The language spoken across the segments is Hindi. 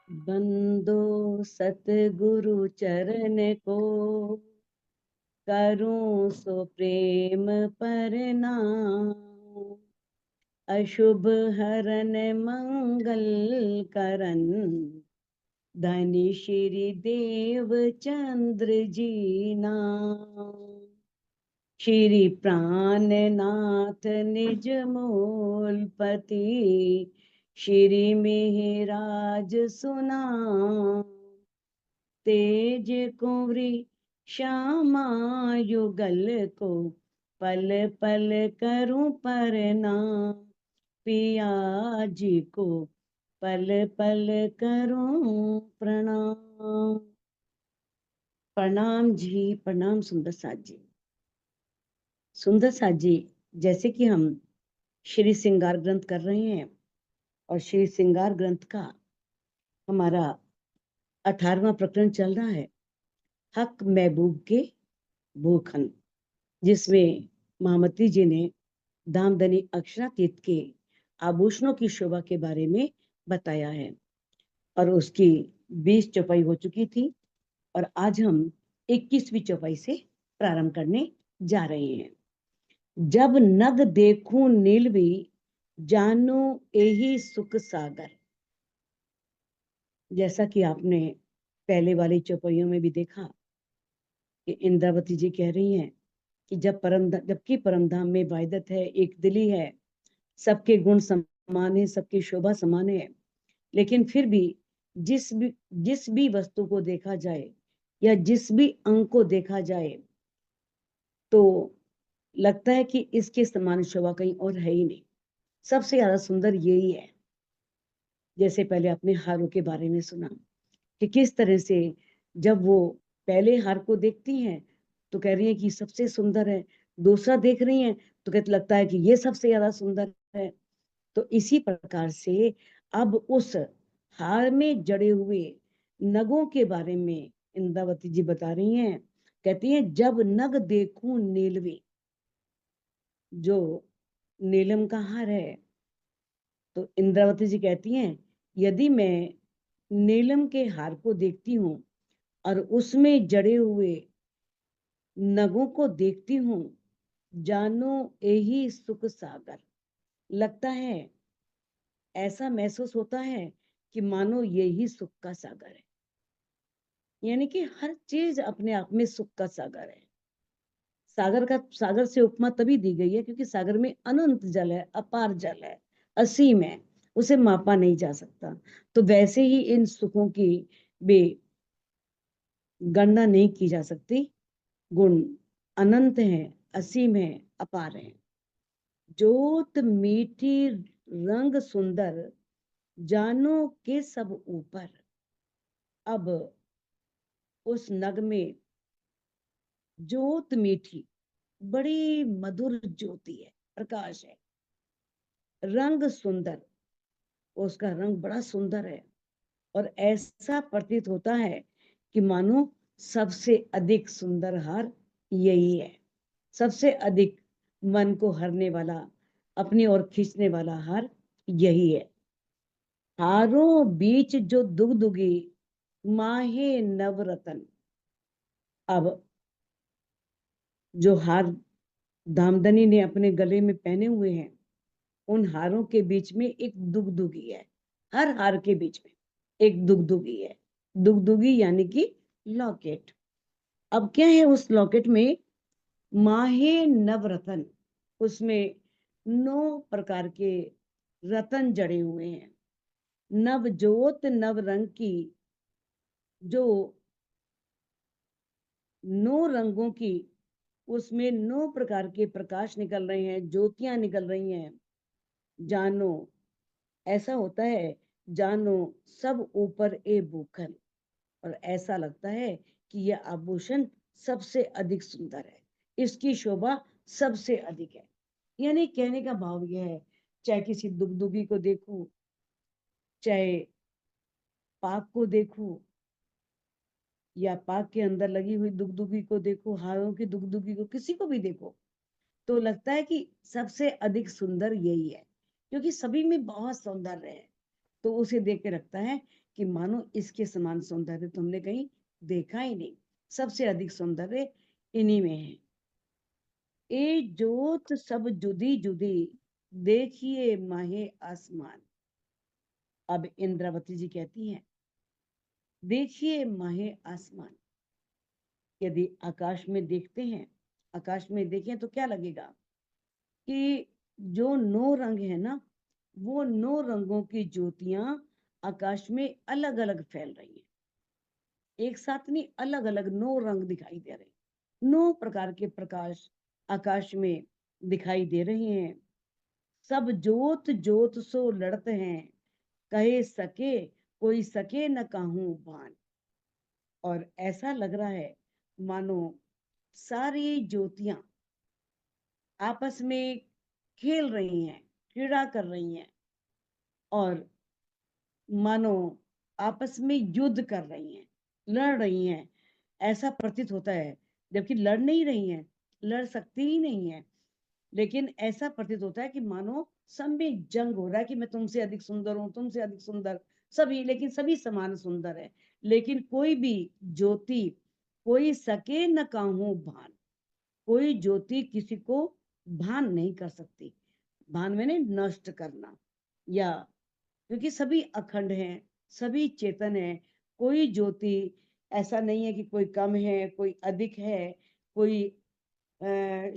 बंदो सतगुरु चरण को, करूं सो प्रेम प्रणाम। अशुभ हरन मंगल करन, धनी श्री देव चंद्र जी नाम। श्री प्राणनाथ निज मूलपति, श्री मिहिराज सुनाम। तेज कुंवरी श्यामा युगल को, पल पल करूं प्रणाम। पिया जी को पल पल करूं प्रणाम। प्रणाम जी, प्रणाम सुंदर साथ जी। सुंदर साथ जी, जैसे कि हम श्री श्रृंगार ग्रंथ कर रहे हैं और श्री श्रृंगार ग्रंथ का हमारा 18वां प्रकरण चल रहा है, हक महबूब के भूखन, जिसमें महामती जी ने धामधनी अक्षरातीत के आभूषणों की शोभा के बारे में बताया है और उसकी 20 चौपाई हो चुकी थी और आज हम 21वीं चौपाई से प्रारंभ करने जा रहे हैं। जब नग देखूं नीलवी, जानो यही सुख सागर। जैसा कि आपने पहले वाली चौपाइयों में भी देखा कि इंद्रावती जी कह रही हैं कि जबकि परमधाम में वाहिदत है, एक दिली है, सबके गुण समान है, सबकी शोभा समान है, लेकिन फिर भी जिस भी वस्तु को देखा जाए या जिस भी अंग को देखा जाए तो लगता है कि इसके समान शोभा कहीं और है ही नहीं, सबसे ज्यादा सुंदर यही है। जैसे पहले आपने हारों के बारे में सुना कि किस तरह से जब वो पहले हार को देखती हैं तो कह रही है कि सबसे सुंदर है, दूसरा देख रही हैं तो कहते लगता है कि ये सबसे ज्यादा सुंदर है। तो इसी प्रकार से अब उस हार में जड़े हुए नगों के बारे में इंद्रावती जी बता रही हैं। कहती हैं जब नग देखूं नीलवे, जो नीलम का हार है, तो इंद्रावती जी कहती हैं यदि मैं नीलम के हार को देखती हूँ और उसमें जड़े हुए नगों को देखती हूँ, जानो यही सुख सागर। लगता है, ऐसा महसूस होता है कि मानो यही सुख का सागर है, यानी कि हर चीज अपने आप में सुख का सागर है। सागर से उपमा तभी दी गई है क्योंकि सागर में अनंत जल है, अपार जल है, असीम है, उसे मापा नहीं जा सकता। तो वैसे ही इन सुखों की भी गणना नहीं की जा सकती। गुण अनंत है, असीम है, अपार है। जोत मीठी रंग सुंदर, जानो के सब ऊपर। अब उस नग में जोत मीठी, बड़ी मधुर ज्योति है, प्रकाश है। रंग सुंदर, उसका रंग बड़ा सुंदर है और ऐसा प्रतीत होता है कि मानो सबसे अधिक सुंदर हार यही है, सबसे अधिक मन को हरने वाला, अपनी ओर खींचने वाला हार यही है। हारों बीच जो दुगदुगी, माहे नवरतन। अब जो हार धामधनी ने अपने गले में पहने हुए हैं, उन हारों के बीच में एक दुगदुगी है। हर हार के बीच में एक दुगदुगी है। दुगदुगी यानी कि लॉकेट। अब क्या है उस लॉकेट में? माहे नवरतन, उसमें 9 प्रकार के रतन जड़े हुए हैं। नवजोत, नव रंग की, जो 9 रंगों की, उसमें 9 प्रकार के प्रकाश निकल रहे हैं, ज्योतियां निकल रही हैं। जानो, ऐसा होता है, जानो सब ऊपर ए भूखन। और ऐसा लगता है कि यह आभूषण सबसे अधिक सुंदर है, इसकी शोभा सबसे अधिक है। यानी कहने का भाव यह है, चाहे किसी दुगदुगी को देखूं, चाहे पाक को देखूं, या पाक के अंदर लगी हुई दुगदुगी को देखो, हारों की दुगदुगी को, किसी को भी देखो, तो लगता है कि सबसे अधिक सुंदर यही है, क्योंकि सभी में बहुत सौंदर्य है। तो उसे देख के लगता है कि मानो इसके समान सौंदर्य तो हमने कहीं देखा ही नहीं, सबसे अधिक सौंदर्य इन्हीं में है। ए जोत सब जुदी जुदी, देखिए माहे आसमान। अब इंद्रावती जी कहती हैं, देखिए माहे आसमान। यदि आकाश में देखते हैं, आकाश में देखें तो क्या लगेगा कि जो 9 रंग है ना, वो 9 रंगों की ज्योतियां आकाश में अलग अलग फैल रही हैं। एक साथ नहीं, अलग अलग 9 रंग दिखाई दे रहे, 9 प्रकार के प्रकाश आकाश में दिखाई दे रहे हैं। सब जोत जोत सो लड़ते हैं, कहे सके कोई सके न काहू भान। और ऐसा लग रहा है मानो सारी ज्योतियां आपस में खेल रही हैं, क्रीड़ा कर रही हैं, और मानो आपस में युद्ध कर रही हैं, लड़ रही हैं। ऐसा प्रतीत होता है, जबकि लड़ नहीं रही हैं, लड़ सकती ही नहीं है, लेकिन ऐसा प्रतीत होता है कि मानो सब में जंग हो रहा है कि मैं तुमसे अधिक सुंदर हूं, तुमसे अधिक सुंदर, सभी, लेकिन सभी समान सुंदर है। लेकिन कोई भी ज्योति, कोई सके न काहू भान, कोई ज्योति किसी को भान नहीं कर सकती। भान मैंने नष्ट करना, या क्योंकि सभी अखंड हैं, सभी चेतन हैं। कोई ज्योति ऐसा नहीं है कि कोई कम है, कोई अधिक है, कोई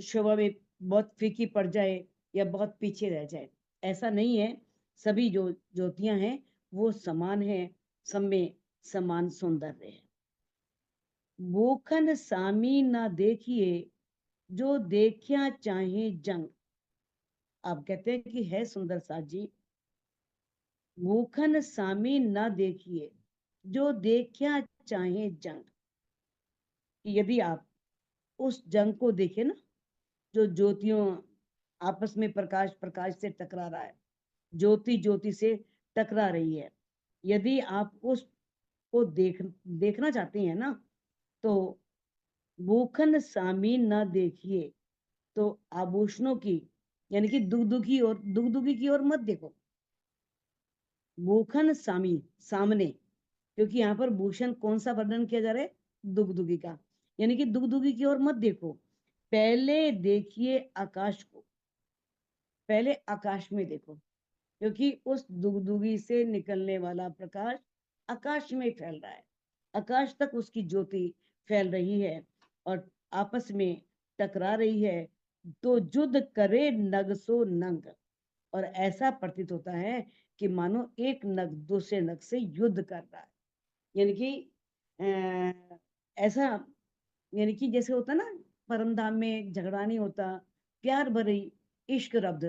शोभा में बहुत फीकी पड़ जाए या बहुत पीछे रह जाए, ऐसा नहीं है। सभी जो ज्योतियां हैं वो समान है, सब में समान सौंदर्य है। बोखन सामी ना देखिए, जो देखिया चाहे जंग। आप कहते हैं कि है सुंदर साज जी, भूखन सामी न देखिए, जो देखिया चाहे जंग। यदि आप उस जंग को देखें ना, जो ज्योतियों आपस में प्रकाश प्रकाश से टकरा रहा है, ज्योति ज्योति से टकरा रही है, यदि आप उसको देखना चाहते हैं ना, तो भूखन सामी न देखिए, तो आभूषणों की, यानी कि दुगदुगी की ओर मत देखो। भूखन सामी, सामने, क्योंकि यहाँ पर भूषण कौन सा वर्णन किया जा रहा है, दुगदुगी का, यानी कि दुगदुगी की ओर मत देखो, पहले देखिए आकाश को, पहले आकाश में देखो, क्योंकि उस दुगदुगी से निकलने वाला प्रकाश आकाश में फैल रहा है, आकाश तक उसकी ज्योति फैल रही है और आपस में टकरा रही है। तो युद्ध करे नग सो नंग, और ऐसा प्रतीत होता है कि मानो एक नग दूसरे नग से युद्ध कर रहा है। यानी कि ऐसा, यानी कि जैसे होता ना, परम धाम में झगड़ा नहीं होता, प्यार भरी इश्क रब्द,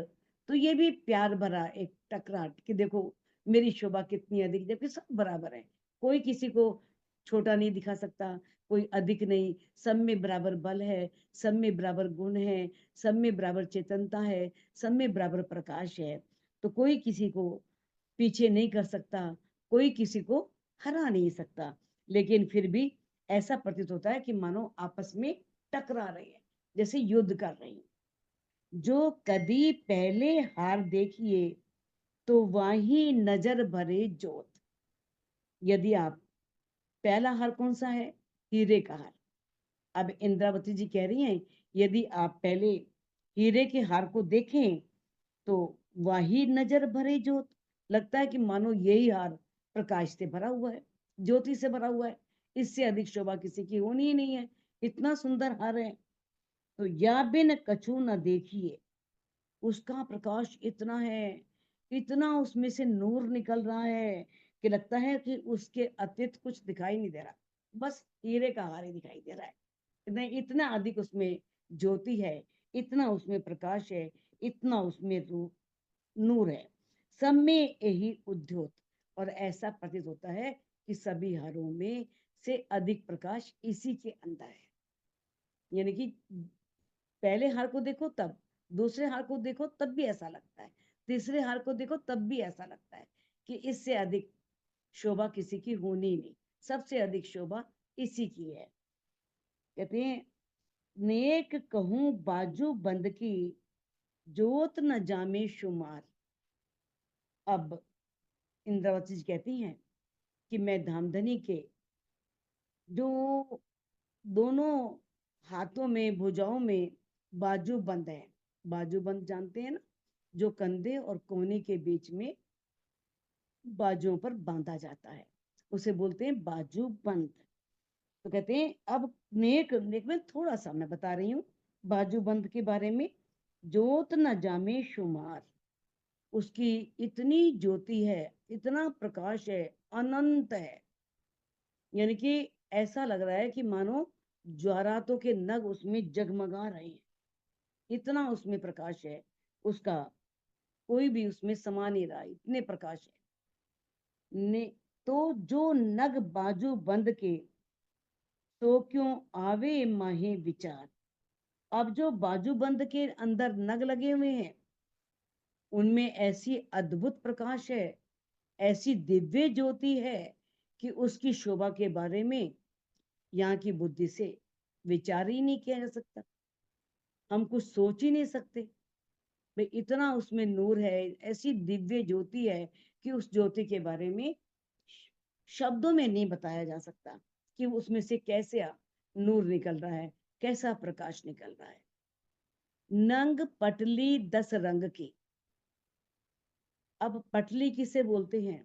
तो ये भी प्यार भरा एक टकराट कि देखो मेरी शोभा कितनी अधिक, जबकि सब बराबर है, कोई किसी को छोटा नहीं दिखा सकता, कोई अधिक नहीं, सब में बराबर बल है, सब में बराबर गुण है, सब में बराबर चेतनता है, सब में बराबर प्रकाश है। तो कोई किसी को पीछे नहीं कर सकता, कोई किसी को हरा नहीं सकता, लेकिन फिर भी ऐसा प्रतीत होता है कि मानो आपस में टकरा रहे हैं, जैसे युद्ध कर रही हैं। जो कदी पहले हार देखिए, तो वही नजर भरे जोत। यदि आप, पहला हार कौन सा है, हीरे का हार। अब इंद्रावती जी कह रही हैं, यदि आप पहले हीरे के हार को देखें, तो वही नजर भरे जोत, लगता है कि मानो यही हार प्रकाश से भरा हुआ है, ज्योति से भरा हुआ है, इससे अधिक शोभा किसी की होनी ही नहीं है, इतना सुंदर हार है। तो या बिन कछु न देखिए, उसका प्रकाश इतना है, इतना उसमें से नूर निकल रहा है कि लगता है कि उसके अतिरिक्त कुछ दिखाई नहीं दे रहा, बस हीरे का हार ही दिखाई दे रहा है। नहीं, इतना अधिक उसमें ज्योति है, इतना उसमें प्रकाश है, इतना उसमें रूप नूर है, सब में यही उद्योत। और ऐसा प्रतीत होता है कि सभी हारों में से अधिक प्रकाश इसी के अंदर है। यानी कि पहले हार को देखो तब, दूसरे हार को देखो तब भी ऐसा लगता है, तीसरे हार को देखो तब भी ऐसा लगता है कि इससे अधिक शोभा किसी की होनी नहीं, सबसे अधिक शोभा इसी की है। कहते हैं नेक कहूं बाजू बंद की, जोत न जामे शुमार। अब इंद्रावती जी कहती हैं कि मैं धामधनी के जो दोनों हाथों में भुजाओं में बाजू बंद है, बाजू बंद जानते हैं ना, जो कंधे और कोहनी के बीच में बाजुओं पर बांधा जाता है, उसे बोलते हैं बाजू बंद। तो कहते हैं अब नेक नेक में थोड़ा सा मैं बता रही हूँ बाजू बंद के बारे में। जोत न जामे शुमार, उसकी इतनी ज्योति है, इतना प्रकाश है, अनंत है। यानी कि ऐसा लग रहा है कि मानो ज्वारातों के नग उसमें जगमगा रहे हैं, इतना उसमें प्रकाश है उसका, कोई भी उसमें समा नहीं रहा, इतने प्रकाश है ने। तो जो नग बाजू बंद के, तो क्यों आवे माहे विचार। अब जो बाजूबंद के अंदर नग लगे हुए हैं, उनमें ऐसी अद्भुत प्रकाश है, ऐसी दिव्य ज्योति है कि उसकी शोभा के बारे में यहाँ की बुद्धि से विचार ही नहीं किया जा सकता। हम कुछ सोच ही नहीं सकते भाई, इतना उसमें नूर है, ऐसी दिव्य ज्योति है कि उस ज्योति के बारे में शब्दों में नहीं बताया जा सकता कि उसमें से कैसे नूर निकल रहा है, कैसा प्रकाश निकल रहा है। नंग पटली 10 रंग की। अब पटली किसे बोलते हैं?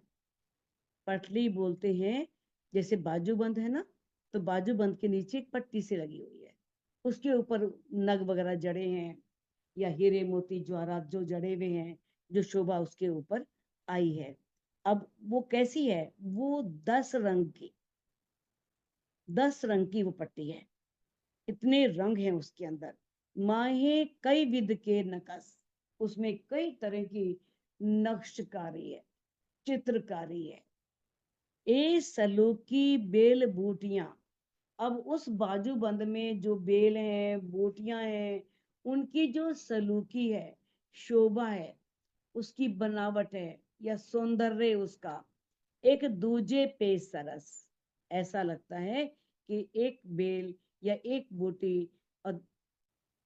पटली बोलते हैं, जैसे बाजूबंद है ना, तो बाजूबंद के नीचे एक पट्टी सी लगी हुई है, उसके ऊपर नग वगैरह जड़े हैं, या हीरे मोती ज्वारात जो जड़े हुए हैं, जो शोभा उसके ऊपर आई है। अब वो कैसी है? वो 10 रंग की, 10 रंग की वो पट्टी है, इतने रंग हैं उसके अंदर। माहे कई विध के नकस, उसमें कई तरह की नक्शकारी है, चित्रकारी है। ए सलूकी बेल बूटियां। अब उस बाजूबंद में जो बेल हैं, बूटियां हैं, उनकी जो सलूकी है, शोभा है, उसकी बनावट है या सौंदर्य उसका, एक दूजे पे सरस। ऐसा लगता है कि एक बेल या एक बूटी और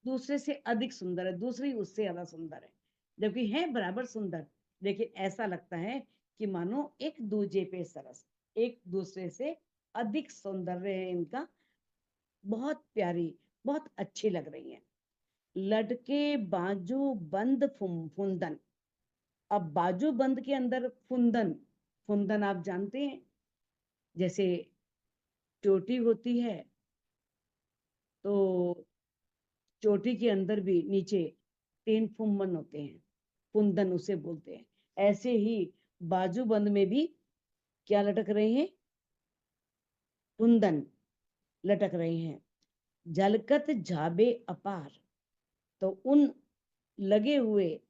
दूसरे से अधिक सुंदर है, दूसरी उससे ज्यादा सुंदर है, जबकि है बराबर सुंदर, लेकिन ऐसा लगता है कि मानो एक दूजे पे सरस, एक दूसरे से अधिक सौंदर्य है इनका, बहुत प्यारी, बहुत अच्छी लग रही है। लटके बाजू बंद फुंदन। अब बाजू बंद के अंदर फुंदन, फुंदन आप जानते हैं, जैसे चोटी होती है, तो चोटी के अंदर भी नीचे 3 फुम्मन होते हैं, फुंदन उसे बोलते हैं। ऐसे ही बाजूबंद में भी क्या लटक रहे हैं? फुंदन लटक रहे हैं। झलकत झाबे अपार, तो उन लगे हुए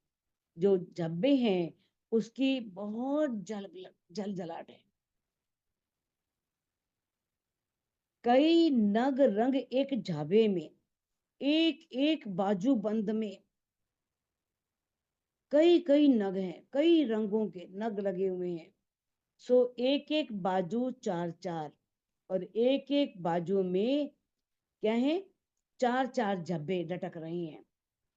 जो झब्बे हैं, उसकी बहुत जल जलाट है। कई नग रंग एक झाबे में, एक एक बाजू बंद में कई कई नग हैं, कई रंगों के नग लगे हुए हैं। सो एक एक बाजू 4 4, और एक एक बाजू में क्या है? 4 4 झब्बे लटक रहे हैं,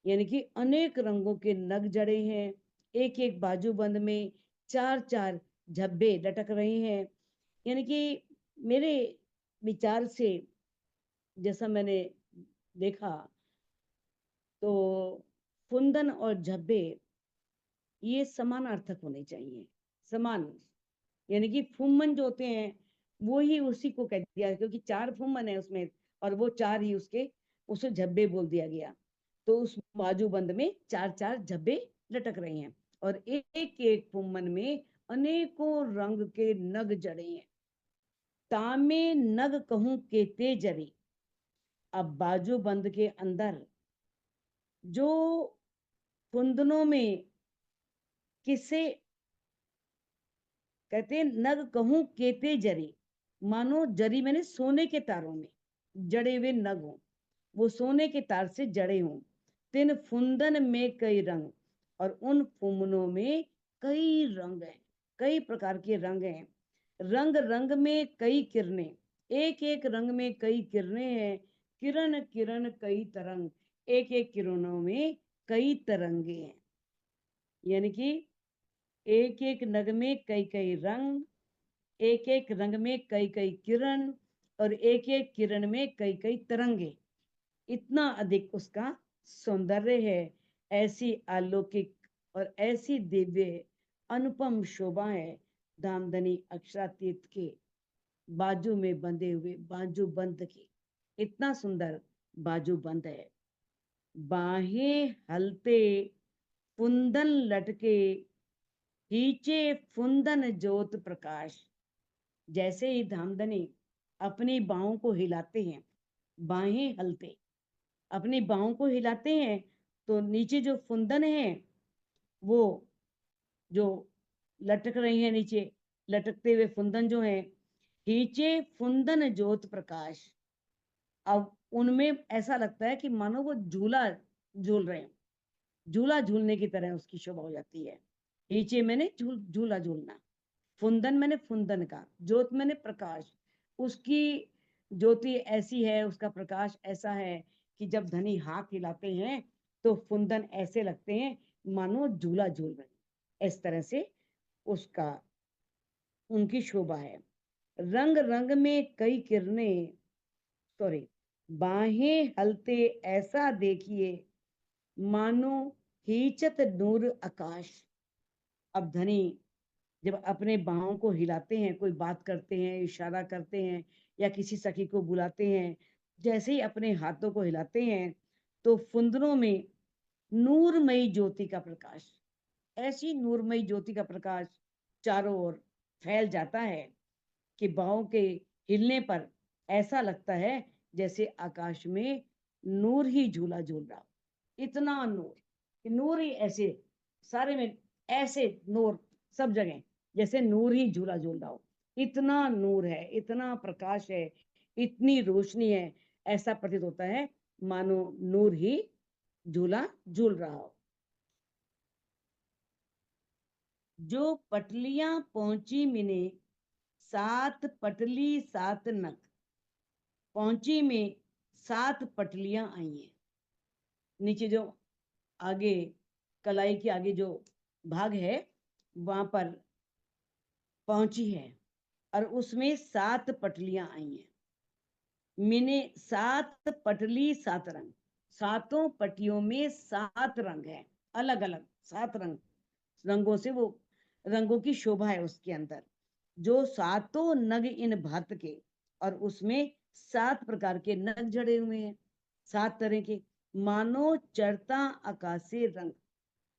यानी कि अनेक रंगों के नग जड़े हैं, एक एक बाजू बंद में 4 4 झब्बे लटक रहे हैं। यानी कि मेरे विचार से, जैसा मैंने देखा, तो फुंदन और झब्बे ये समानार्थक होने चाहिए, समान। यानी कि फुम्मन जो होते हैं वो ही उसी को कह दिया, क्योंकि 4 फुम्मन है उसमें, और वो 4 ही उसके, उसे झब्बे बोल दिया गया। तो उस बाजूबंद में 4 4 झब्बे लटक रहे हैं, और एक एक फुम्मन में अनेकों रंग के नग जड़े हैं। तामे नग कहूं केते जरी। अब बाजूबंद के अंदर जो कुंदनों में किसे कहते हैं? नग कहूं केते जरी, मानो जरी मैंने सोने के तारों में जड़े हुए नग हों, वो सोने के तार से जड़े हों। तिन फुंदन में कई रंग, और उन फुमनों में कई रंग हैं, कई प्रकार के रंग हैं। रंग रंग में कई किरणें, एक एक रंग में कई किरणें हैं, किरण किरण कई तरंग, एक एक किरणों में कई तरंगे हैं। यानी कि एक एक नग में कई कई रंग, एक एक रंग में कई कई किरण, और एक एक किरण में कई कई तरंगे। इतना अधिक उसका सौंदर्य है। ऐसी अलौकिक और ऐसी दिव्य अनुपम शोभा है धामधनी अक्षरातीत के बाजू में बंधे हुए बाजू बंद की। इतना सुंदर बाजू बंद है। बाहें हलते फुंदन लटके, खींचे फुंदन ज्योत प्रकाश। जैसे ही धामधनी अपनी बाहों को हिलाते हैं, बाहें हलते अपनी बाहों को हिलाते हैं, तो नीचे जो फुंदन है वो जो लटक रही है, नीचे लटकते हुए फुंदन जो है, खींचे फुंदन ज्योत प्रकाश। अब उनमें ऐसा लगता है कि मानो वो झूला झूल रहे हैं, झूला झूलने की तरह उसकी शोभा हो जाती है। खींचे मैंने झूला झूलना, फुंदन मैंने फुंदन का, ज्योत मैंने प्रकाश। उसकी ज्योति ऐसी है, उसका प्रकाश ऐसा है कि जब धनी हाथ हिलाते हैं तो फुंदन ऐसे लगते हैं मानो झूला झूल रहे हैं। इस तरह से उसका उनकी शोभा है। रंग रंग में कई किरणें, सॉरी, बाहें हलते ऐसा देखिए, मानो खींचत नूर आकाश। अब धनी जब अपने बाहों को हिलाते हैं, कोई बात करते हैं, इशारा करते हैं, या किसी सखी को बुलाते हैं, जैसे ही अपने हाथों को हिलाते हैं तो फुंदनों में नूरमयी ज्योति का प्रकाश, ऐसी नूरमयी ज्योति का प्रकाश चारों ओर फैल जाता है कि बाहों के हिलने पर ऐसा लगता है जैसे आकाश में नूर ही झूला झूल रहा। इतना नूर, नूर ही ऐसे सारे में, ऐसे नूर सब जगह, जैसे नूर ही झूला झूल रहा हो। इतना नूर है, इतना प्रकाश है, इतनी रोशनी है, ऐसा प्रतीत होता है मानो नूर ही झूला झूल रहा हो। जो पटलियां पहुंची मिने, सात पटली सात नग। पहुंची में 7 पटलियां आई हैं। नीचे जो आगे कलाई के आगे जो भाग है वहां पर पहुंची है, और उसमें 7 पटलियां आई हैं। मैंने 7 पटली 7 रंग, सातों पटियों में 7 रंग है, अलग अलग 7 रंग, रंगों से वो रंगों की शोभा है उसके अंदर। जो सातों नग इन भात के, और उसमें 7 प्रकार के नग जड़े हुए हैं, 7 तरह के, मानो चढ़ता आकाशीय रंग।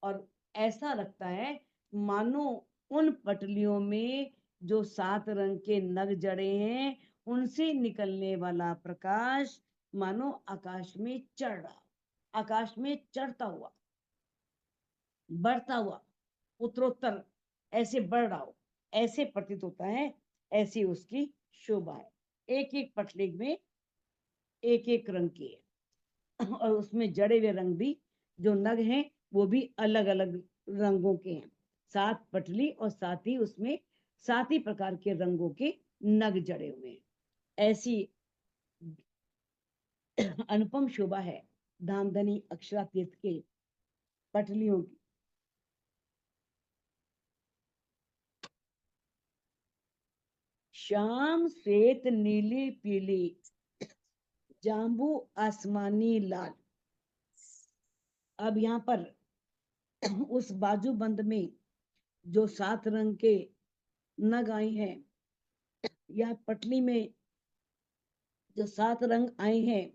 और ऐसा लगता है मानो उन पटलियों में जो 7 रंग के नग जड़े हैं, उनसे निकलने वाला प्रकाश मानो आकाश में चढ़ रहा, आकाश में चढ़ता हुआ, बढ़ता हुआ, उत्तरोत्तर ऐसे बढ़ रहा हो, ऐसे प्रतीत होता है। ऐसी उसकी शोभा है। एक एक पटली में एक एक रंग की है, और उसमें जड़े हुए रंग भी, जो नग हैं वो भी अलग अलग रंगों के हैं। 7 पटली और साथ ही उसमें 7 ही प्रकार के रंगों के नग जड़े हुए हैं। ऐसी अनुपम शोभा है धामधनी अक्षरातीत के पटलियों की। श्याम श्वेत नीली पीली, जांबू आसमानी लाल। अब यहाँ पर उस बाजूबंद में जो 7 रंग के नग आए हैं, या पटली में जो 7 रंग आए हैं,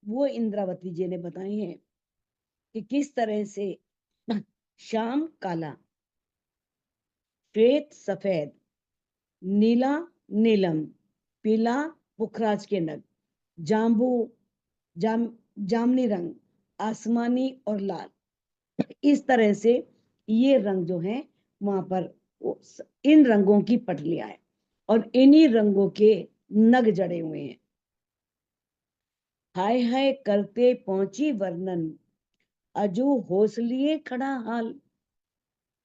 वो इंद्रावती जी ने बताए हैं कि किस तरह से श्याम काला, श्वेत सफेद, नीला नीलम, पीला पुखराज के नग, जाम्बू जामनी रंग, आसमानी और लाल। इस तरह से ये रंग जो है वहां पर इन रंगों की पटलियां है, और इन्हीं रंगों के नग जड़े हुए हैं। हाय हाय करते पहुंची वर्णन, अजू हौसलिए खड़ा हाल।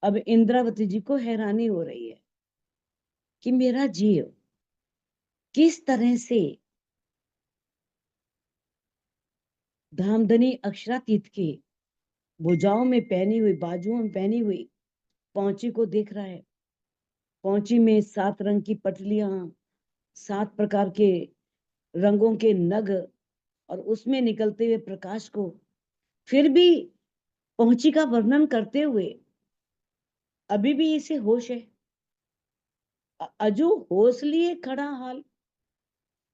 अब इंद्रावती जी को हैरानी हो रही है कि मेरा जीव किस तरह से धामधनी अक्षरातीत के भुजाओं में पहनी हुई, बाजुओं में पहनी हुई पौंची को देख रहा है। पौंची में 7 रंग की पटलियां, 7 प्रकार के रंगों के नग और उसमें निकलते हुए प्रकाश को, फिर भी पौंची का वर्णन करते हुए अभी भी इसे होश है। अजू होश लिए खड़ा हाल,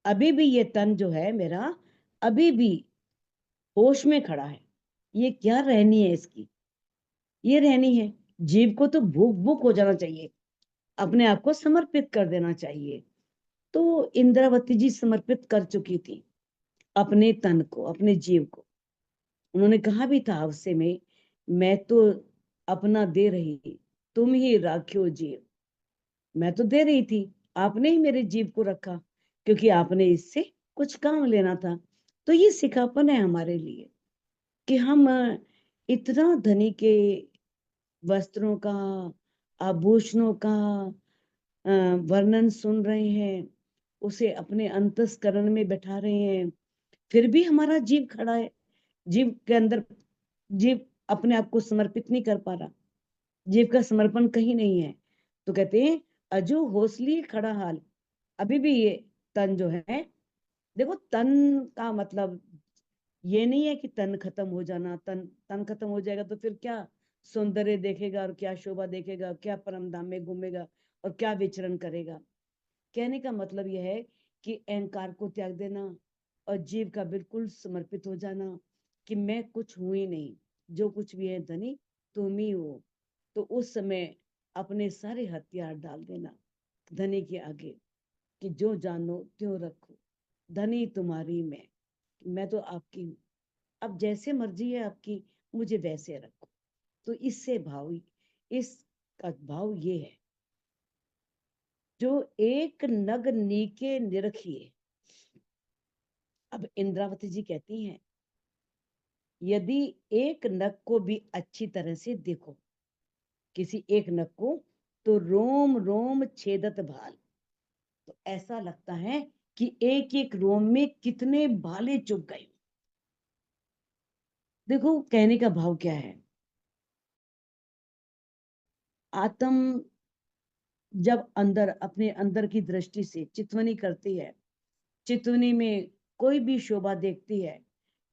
अभी भी ये तन जो है मेरा अभी भी होश में खड़ा है। ये क्या रहनी है इसकी, ये रहनी है। जीव को तो भूख भूख हो जाना चाहिए, अपने आप को समर्पित कर देना चाहिए। तो इंद्रावती जी समर्पित कर चुकी थी अपने तन को, अपने जीव को। उन्होंने कहा भी था अवश्य में, मैं तो अपना दे रही, तुम ही राख्यो जीव। मैं तो दे रही थी, आपने ही मेरे जीव को रखा, क्योंकि आपने इससे कुछ काम लेना था। तो ये सिखापन है हमारे लिए कि हम इतना धनी के वस्त्रों का, आभूषणों का वर्णन सुन रहे हैं, उसे अपने अंतस्करण में बैठा रहे हैं, फिर भी हमारा जीव खड़ा है। जीव के अंदर, जीव अपने आप को समर्पित नहीं कर पा रहा, जीव का समर्पण कहीं नहीं है। तो कहते हैं अजो हौसली खड़ा हाल, अभी भी ये तन जो है, देखो तन का मतलब ये नहीं है कि तन खत्म हो जाना। तन तन खत्म हो जाएगा तो फिर क्या सौंदर्य देखेगा और क्या शोभा देखेगा, क्या परम धाम में घूमेगा और क्या विचरण करेगा। कहने का मतलब यह है कि अहंकार को त्याग देना और जीव का बिल्कुल समर्पित हो जाना कि मैं कुछ हूं ही नहीं, जो कुछ भी है धनी तुम ही हो। तो उस समय अपने सारे हथियार डाल देना धनी के आगे कि जो जानो त्यों रखो, धनी तुम्हारी मैं तो आपकी हूँ, अब जैसे मर्जी है आपकी, मुझे वैसे रखो। तो इससे भाव, इसका भाव ये है, जो एक नग नीके निरखिए। अब इंद्रावती जी कहती हैं, यदि एक नग को भी अच्छी तरह से देखो, किसी एक नग को, तो रोम रोम छेदत भाल, तो ऐसा लगता है कि एक एक रोम में कितने भाले चुभ गए। देखो कहने का भाव क्या है, आत्म जब अंदर अपने अंदर की दृष्टि से चितवनी करती है, चितवनी में कोई भी शोभा देखती है,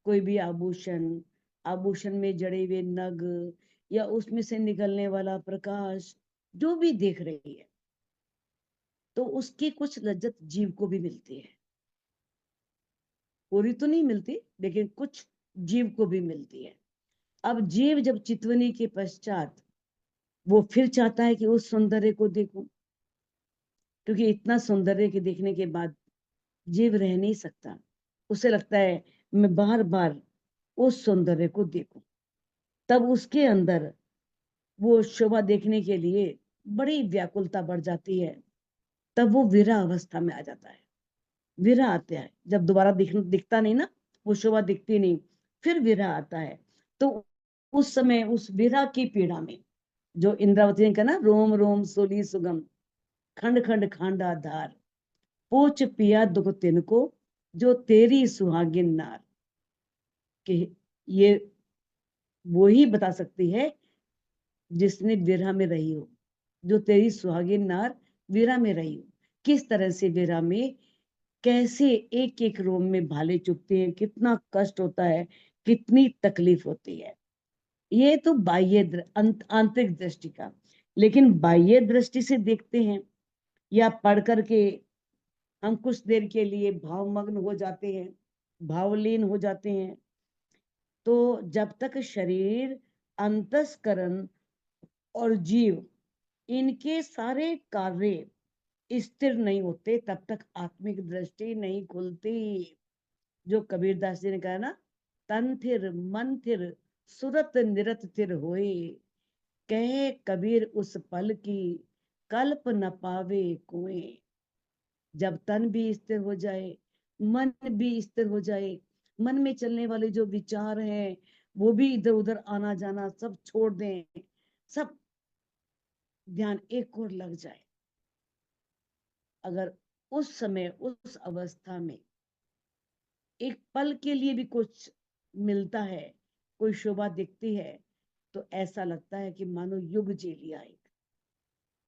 कोई भी आभूषण, आभूषण में जड़े हुए नग या उसमें से निकलने वाला प्रकाश, जो भी देख रही है, तो उसकी कुछ लज्जत जीव को भी मिलती है। पूरी तो नहीं मिलती, लेकिन कुछ जीव को भी मिलती है। अब जीव जब चितवनी के पश्चात वो फिर चाहता है कि उस सौंदर्य को देखूं, क्योंकि इतना सौंदर्य के देखने के बाद जीव रह नहीं सकता। उसे लगता है मैं बार बार उस सौंदर्य को देखूं। तब उसके अंदर वो शोभा देखने के लिए बड़ी व्याकुलता बढ़ जाती है। तब वो विरह अवस्था में आ जाता है। विरह आता है जब दोबारा दिखता नहीं ना, वो शोभा दिखती नहीं, फिर विरह आता है। तो उस समय उस विरह की पीड़ा में, जो इंद्रावती ने कहा ना, रोम रोम सोली सुगम, खंड खंड खांडा धार, पूछ पिया दुख तिनको, जो तेरी सुहागिन नार। कि ये वो ही बता सकती है जिसने विरह में रही हो, जो तेरी सुहागिन नार विरह में रही हो। किस तरह से विरह में, कैसे एक एक रोम में भाले चुभते हैं, कितना कष्ट होता है, कितनी तकलीफ होती है। ये तो बाह्य आंतरिक दृष्टि का। लेकिन बाह्य दृष्टि से देखते हैं या पढ़ करके हम कुछ देर के लिए भावमग्न हो जाते हैं, भावलीन हो जाते हैं। तो जब तक शरीर, अंतस्करण और जीव, इनके सारे कार्य स्थिर नहीं होते, तब तक आत्मिक दृष्टि नहीं खुलती। जो कबीरदास जी ने कहा ना, तन थिर मन थिर सुरत निरत थिर होए, कहे कबीर उस पल की कल्प न पावे कोई। जब तन भी स्थिर हो जाए, मन भी स्थिर हो जाए, मन में चलने वाले जो विचार हैं वो भी इधर उधर आना जाना सब छोड़ दें, सब ध्यान एक और लग जाए। अगर उस समय उस अवस्था में एक पल के लिए भी कुछ मिलता है, कोई शोभा दिखती है, तो ऐसा लगता है कि मानो युग जी लिया। एक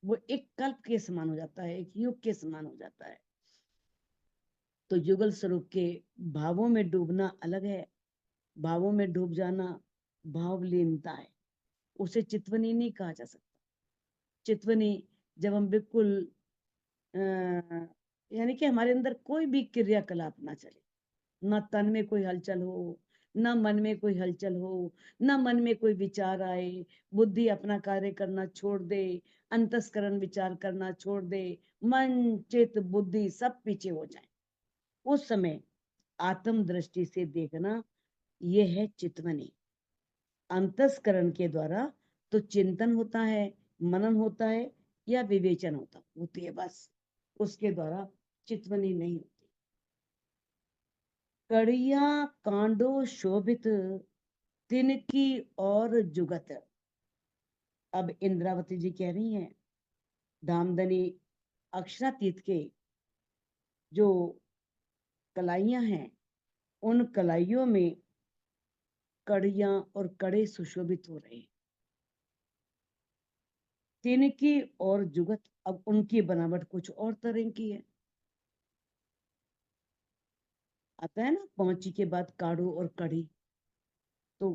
वो एक कल्प के समान हो जाता है, एक युग के समान हो जाता है। तो युगल स्वरूप के भावों में डूबना अलग है, भावों में डूब जाना भावलीनता है, उसे चितवनी नहीं कहा जा सकता। चितवनी जब हम बिल्कुल यानी कि हमारे अंदर कोई भी क्रियाकलाप ना चले, ना तन में कोई हलचल हो, ना मन में कोई हलचल हो, ना मन में कोई विचार आए, बुद्धि अपना कार्य करना छोड़ दे, अंतस्करण विचार करना छोड़ दे, मन चित बुद्धि सब पीछे हो जाए, उस समय आत्म दृष्टि से देखना, यह है चितवनी। अंतस्करण के द्वारा तो चिंतन होता है, मनन होता है या विवेचन होती है, बस उसके द्वारा चितवनी नहीं होती। कड़िया कांडो शोभित तिनकी और जुगत। अब इंद्रावती जी कह रही हैं, धामधनी अक्षरातीत के जो कलाइयां हैं, उन कलाइयों में कड़ियां और कड़े सुशोभित हो रहे हैं। तिनकी और जुगत, अब उनकी बनावट कुछ और तरह की है। आता है ना, पहुंची के बाद काढ़ो और कड़ी। तो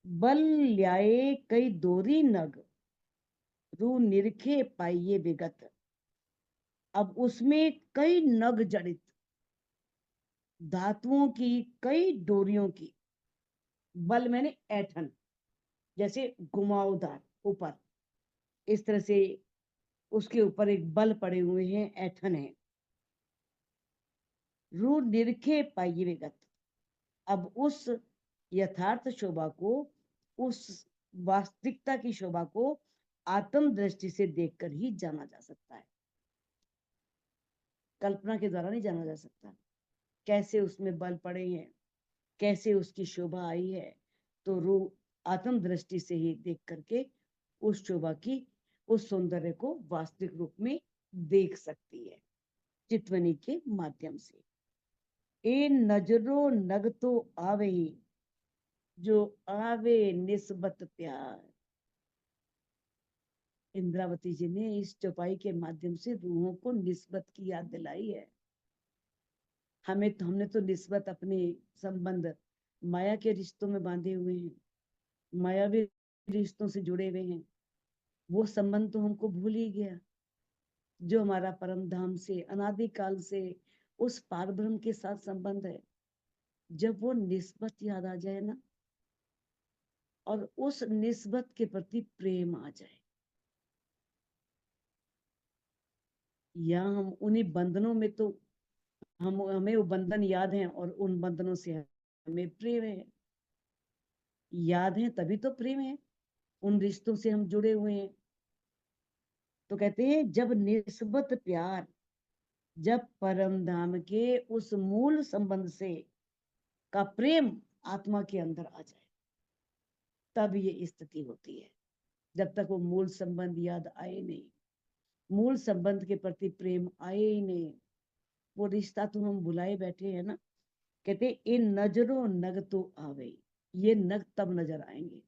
बल ल्याए कई दोरी नग, रू निरखे पाइये विगत। अब उसमें कई नग जड़ित धातुओं की, कई डोरियों की, बल मैंने ऐठन, जैसे घुमावदार ऊपर, इस तरह से उसके ऊपर एक बल पड़े हुए हैं, ऐठन है। रू निरखे पाइये विगत। अब उस यथार्थ शोभा को, उस वास्तविकता की शोभा को आत्म दृष्टि से देखकर ही जाना जा सकता है, कल्पना के द्वारा नहीं जाना जा सकता। कैसे उसमें बल पड़े हैं, कैसे उसकी शोभा आई है, तो रू आत्म दृष्टि से ही देख करके उस शोभा की, उस सौंदर्य को वास्तविक रूप में देख सकती है, चितवनी के माध्यम से। ए नजरो नग तो आवे ही, जो आवे निस्बत प्यार। इंद्रावती जी ने इस चौपाई के माध्यम से रूहों को निस्बत की याद दिलाई है। हमने तो निस्बत अपने संबंध माया के रिश्तों में बांधे हुए हैं, मायावी रिश्तों से जुड़े हुए हैं। वो संबंध तो हमको भूल ही गया, जो हमारा परम धाम से अनादिकाल से उस पार ब्रह्म के साथ संबंध है। जब वो निस्बत याद आ जाए ना, और उस निस्बत के प्रति प्रेम आ जाए, या हम उन्हीं बंधनों में, तो हमें वो बंधन याद हैं और उन बंधनों से हमें प्रेम है। याद है तभी तो प्रेम है, उन रिश्तों से हम जुड़े हुए हैं। तो कहते हैं, जब निस्बत प्यार, जब परम धाम के उस मूल संबंध से का प्रेम आत्मा के अंदर आ जाए, तब ये स्थिति होती है। जब तक वो मूल संबंध याद आए नहीं, मूल संबंध के प्रति प्रेम आए ही नहीं, वो रिश्ता तो हम भुलाए बैठे हैं ना। कहते इन नजरों नग तो आवे, ये नग तब नजर आएंगे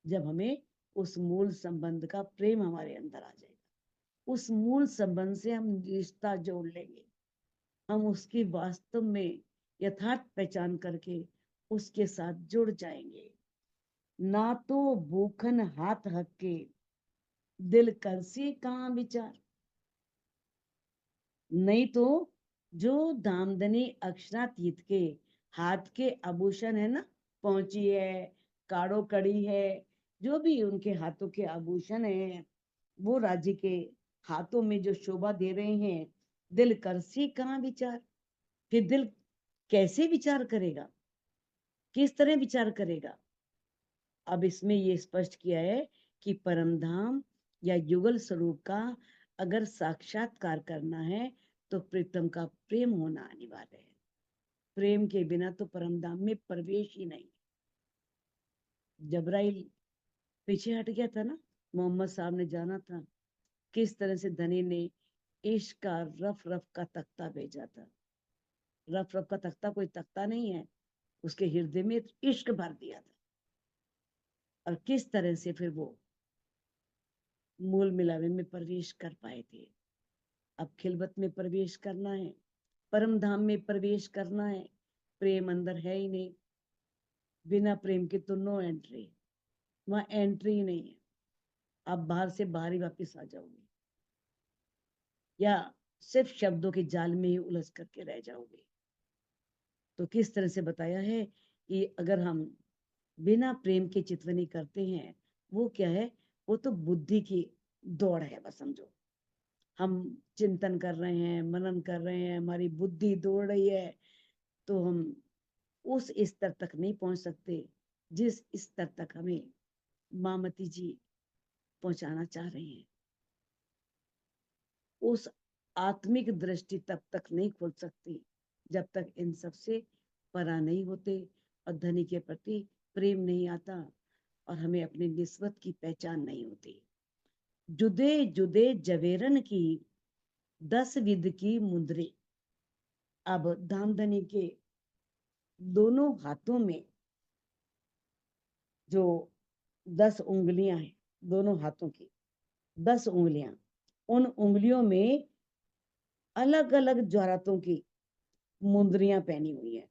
जब हमें उस मूल संबंध का प्रेम हमारे अंदर आ जाएगा। उस मूल संबंध से हम रिश्ता जोड़ लेंगे, हम उसकी वास्तव में यथार्थ पहचान करके उसके साथ जुड़ जाएंगे। ना तो भूखन हाथ हक्के, दिल कर सी कहाँ विचार। नहीं तो जो दामदनी अक्षरातीत के हाथ के आभूषण है ना, पहुंची है, काड़ो कड़ी है, जो भी उनके हाथों के आभूषण है, वो राज्य के हाथों में जो शोभा दे रहे हैं, दिल करसी कहाँ विचार। फिर दिल कैसे विचार करेगा, किस तरह विचार करेगा। अब इसमें ये स्पष्ट किया है कि परमधाम या युगल स्वरूप का अगर साक्षात्कार करना है, तो प्रीतम का प्रेम होना अनिवार्य है। प्रेम के बिना तो परमधाम में प्रवेश ही नहीं। जबराइल पीछे हट गया था ना, मोहम्मद साहब ने जाना था, किस तरह से धनी ने इश्क का रफ रफ का तख्ता भेजा था। रफ रफ का तख्ता कोई तख्ता नहीं है, उसके हृदय में इश्क भर दिया था। और किस तरह से फिर वो मूल मिलावे में प्रवेश कर पाए थे। अब खिलवत में प्रवेश करना है, परम धाम में प्रवेश करना है। प्रेम अंदर है ही नहीं, बिना प्रेम के तो नो एंट्री, वहां एंट्री ही नहीं है। आप बाहर से बाहर ही वापिस आ जाओगे, या सिर्फ शब्दों के जाल में ही उलझ करके रह जाओगे। तो किस तरह से बताया है कि अगर हम बिना प्रेम के चितवनी करते हैं, वो क्या है, वो तो बुद्धि की दौड़ है। बस समझो, हम चिंतन कर रहे हैं, मनन कर रहे हैं, हमारी बुद्धि दौड़ रही है, तो हम उस स्तर तक नहीं पहुंच सकते जिस स्तर तक हमें मामती जी पहुंचाना चाह रही हैं। उस आत्मिक दृष्टि तब तक नहीं खोल सकती जब तक इन सब से परा नहीं होते और धनी के प्रति प्रेम नहीं आता और हमें अपने निस्बत की पहचान नहीं होती। जुदे जुदे जवेरन की 10 विध की मुंदरी। अब धामधनी के दोनों हाथों में जो 10 उंगलियां हैं, दोनों हाथों की 10 उंगलियां, उन उंगलियों में अलग अलग ज्वारातों की मुंदरियां पहनी हुई हैं,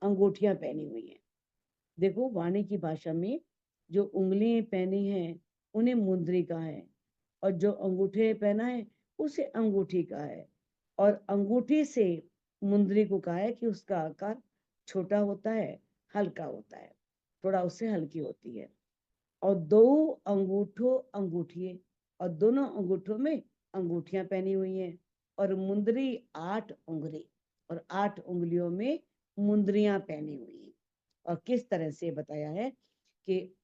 अंगूठियां पहनी हुई हैं। देखो, वाणी की भाषा में जो उंगलियां पहनी हैं उन्हें मुंदरी कहा है, और जो अंगूठे पहना है उसे अंगूठी कहा है। और अंगूठी से मुंदरी को कहा है कि उसका आकार छोटा होता है, हल्का होता है, थोड़ा उससे हल्की होती है। और दो अंगूठिए, और दोनों अंगूठों में अंगूठियां पहनी हुई हैं। और मुंदरी 8 उंगली, और 8 उंगलियों में मुंदरियां पहनी हुई हैं। और किस तरह से बताया है कि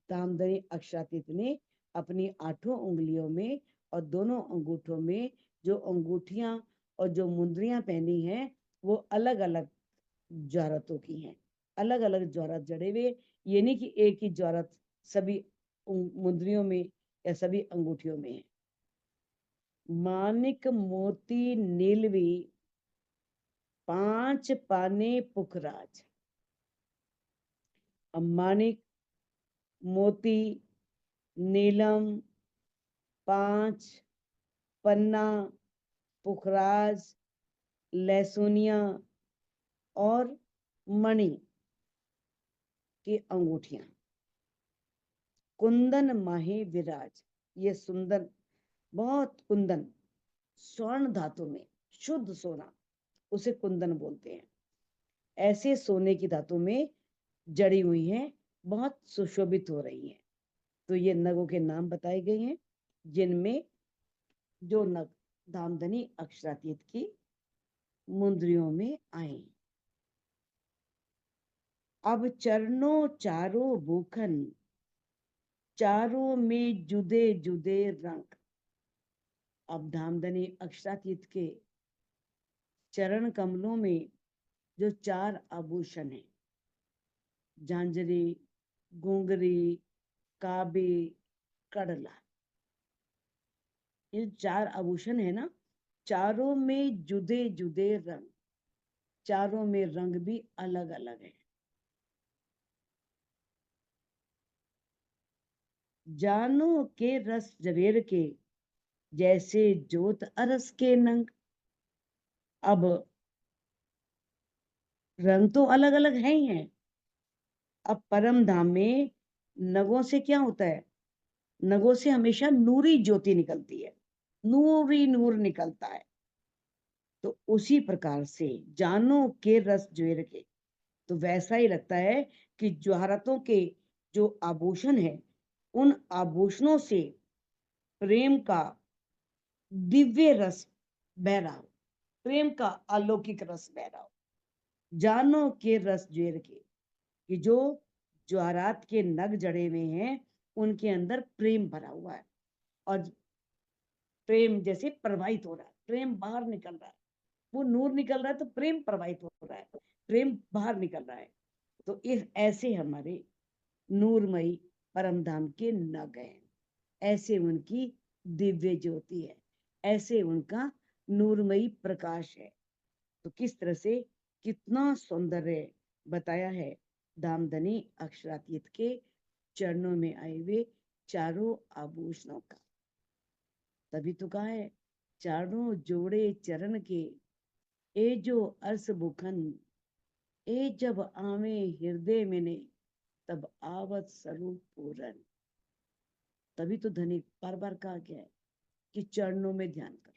दामदनी अक्षरातीत ने अपनी 8 उंगलियों में और दोनों अंगूठों में जो अंगूठियां और जो मुंदरियां पहनी हैं, वो अलग अलग ज्वारतों की हैं। अलग अलग ज्वारत जड़े हुए, ये नहीं कि एक ही ज्वारत सभी मुंदरियों में या सभी अंगूठियों में है। मानिक मोती नीलवी 5 पाने पुखराज। अब मानिक, मोती, नीलम, 5, पन्ना, पुखराज, लहसुनिया और मणि की अंगूठियां, कुंदन माहे विराज। ये सुंदर, बहुत कुंदन, स्वर्ण धातु में शुद्ध सोना, उसे कुंदन बोलते हैं। ऐसे सोने की धातु में जड़ी हुई हैं, बहुत सुशोभित हो रही हैं। तो ये नगों के नाम बताए गए हैं, जिनमें जो नग धामधनी अक्षरातीत की मुंदरियों में आए। अब चरणों चारों भूखन, चारों में जुदे जुदे रंग। अब धामधनी अक्षरातीत के चरण कमलों में जो 4 आभूषण हैं, झांझरी, घुंघरी, काबे, कड़ला, ये 4 आभूषण है ना, चारों में जुदे जुदे रंग, चारों में रंग भी अलग अलग है। जानो के रस जवेर के, जैसे जोत अरस के नंग। अब रंग तो अलग अलग है ही हैं। अब परम धाम में नगों से क्या होता है, नगों से हमेशा नूरी ज्योति निकलती है, नूरी नूर निकलता है। तो उसी प्रकार से जानो के रस ज्वेर के, तो वैसा ही लगता है कि ज्वारतों के जो आभूषण है, उन आभूषणों से प्रेम का दिव्य रस बह रहा हो, प्रेम का अलौकिक रस बह रहा हो। जानो के रस ज्वेर के, कि जो ज्वारात के नग जड़े हुए हैं, उनके अंदर प्रेम भरा हुआ है, और प्रेम जैसे प्रवाहित हो रहा है, प्रेम बाहर निकल रहा है। वो नूर निकल रहा है तो प्रेम प्रवाहित हो रहा है, प्रेम बाहर निकल रहा है। तो इस ऐसे हमारे नूरमयी परम धाम के नग हैं, ऐसे उनकी दिव्य ज्योति है, ऐसे उनका नूरमयी प्रकाश है। तो किस तरह से कितना सौंदर्य बताया है दामदनी अक्षरातीत के चरणों में आए हुए चारों आभूषणों का। तभी तो कहा है चारों जोड़े चरण के, ए जो अर्स बुखन, ए जब आवे हृदय में ने, तब आवत स्वरूप पूरन। तभी तो धनी बार बार कहा गया है कि चरणों में ध्यान करो।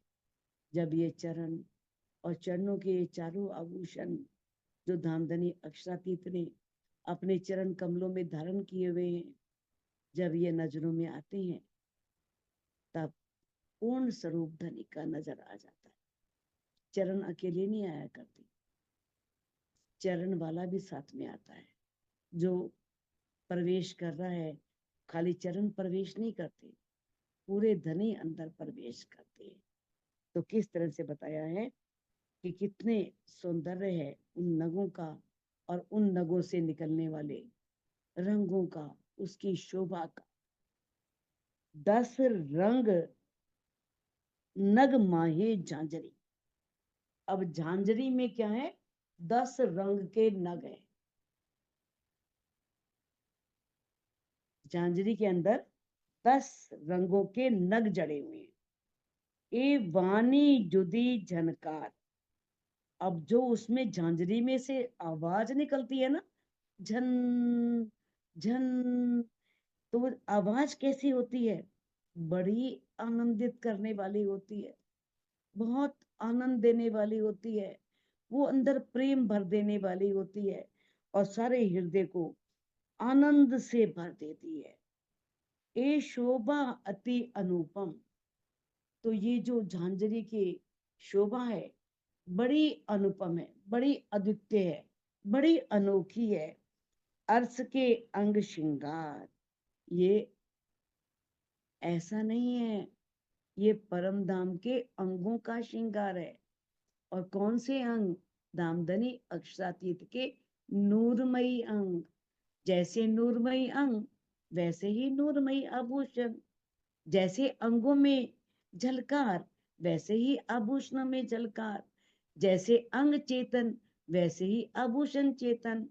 जब ये चरण और चरणों के चारों आभूषण जो धामधनी अक्षरातीत ने अपने चरण कमलों में धारण किए हुए हैं, जब ये नजरों में आते हैं तब पूर्ण स्वरूप धनी का नजर आ जाता है। चरण अकेले नहीं आया करते, चरण वाला भी साथ में आता है। जो प्रवेश कर रहा है, खाली चरण प्रवेश नहीं करते, पूरे धनी अंदर प्रवेश करते हैं। तो किस तरह से बताया है कि कितने सौंदर्य है उन नगों का और उन नगों से निकलने वाले रंगों का, उसकी शोभा का। 10 रंग नग माहे झांझरी। अब झांझरी में क्या है? 10 रंग के नग है। झांझरी के अंदर 10 रंगों के नग जड़े हुए हैं। ए वाणी जुदी झनकार। अब जो उसमें झांझरी में से आवाज निकलती है ना, झन झन, तो वो आवाज कैसी होती है? बड़ी आनंदित करने वाली होती है, बहुत आनंद देने वाली होती है। वो अंदर प्रेम भर देने वाली होती है और सारे हृदय को आनंद से भर देती है। ए शोभा अति अनुपम। तो ये जो झांझरी की शोभा है बड़ी अनुपम है, बड़ी अद्वितीय है, बड़ी अनोखी है। अर्श के अंग श्रृंगार। ये ऐसा नहीं है, ये परम धाम के अंगों का श्रृंगार है। और कौन से अंग? दामदनी अक्षरातीत के नूरमयी अंग। जैसे नूरमयी अंग वैसे ही नूरमयी आभूषण। जैसे अंगों में झलकार वैसे ही आभूषणों में झलकार। जैसे अंग चेतन वैसे ही आभूषण चेतन।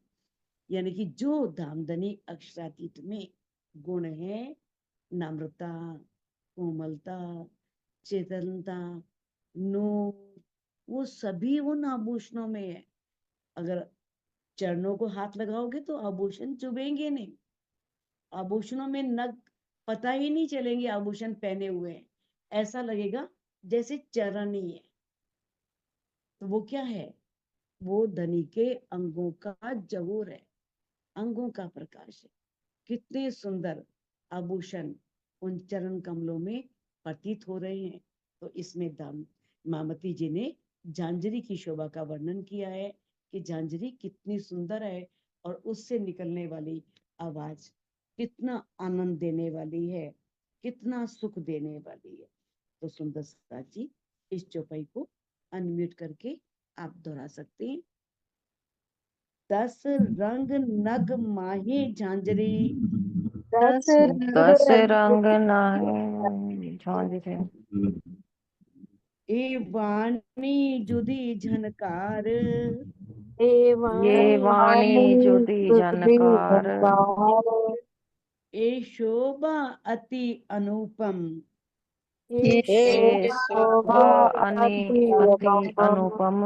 यानी कि जो धामदनी अक्षरातीत में गुण है, नम्रता, कोमलता, चेतनता, नूर, वो सभी उन आभूषणों में है। अगर चरणों को हाथ लगाओगे तो आभूषण चुभेंगे नहीं, आभूषणों में नग पता ही नहीं चलेंगे आभूषण पहने हुए हैं, ऐसा लगेगा जैसे चरण ही है। तो वो क्या है? वो धनी के अंगों का जहूर है, अंगों का प्रकाश है। कितने सुंदर आभूषण उन चरण कमलों में प्रतीत हो रहे हैं। तो इसमें मामती जी ने झांझरी की शोभा का वर्णन किया है कि झांझरी कितनी सुंदर है और उससे निकलने वाली आवाज कितना आनंद देने वाली है, कितना सुख देने वाली है। तो सुंदर सा जी इस चौपाई को अनम्यूट करके आप दोहरा सकते हैं। 10 रंग नग माहे झांझरी। 10 10 रंग नाहे झांझरी। ए वाणी जुदी झनकार। ये वाणी जुदी झनकार। ए शोभा अति अनुपम। ए शोभा अति अनुपम।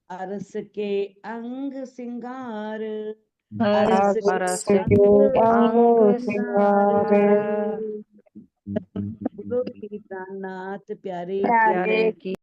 अरस के अंग सिंगार। अरस के अंग सिंगार। बोलो गीतानाथ प्यारे प्यारे की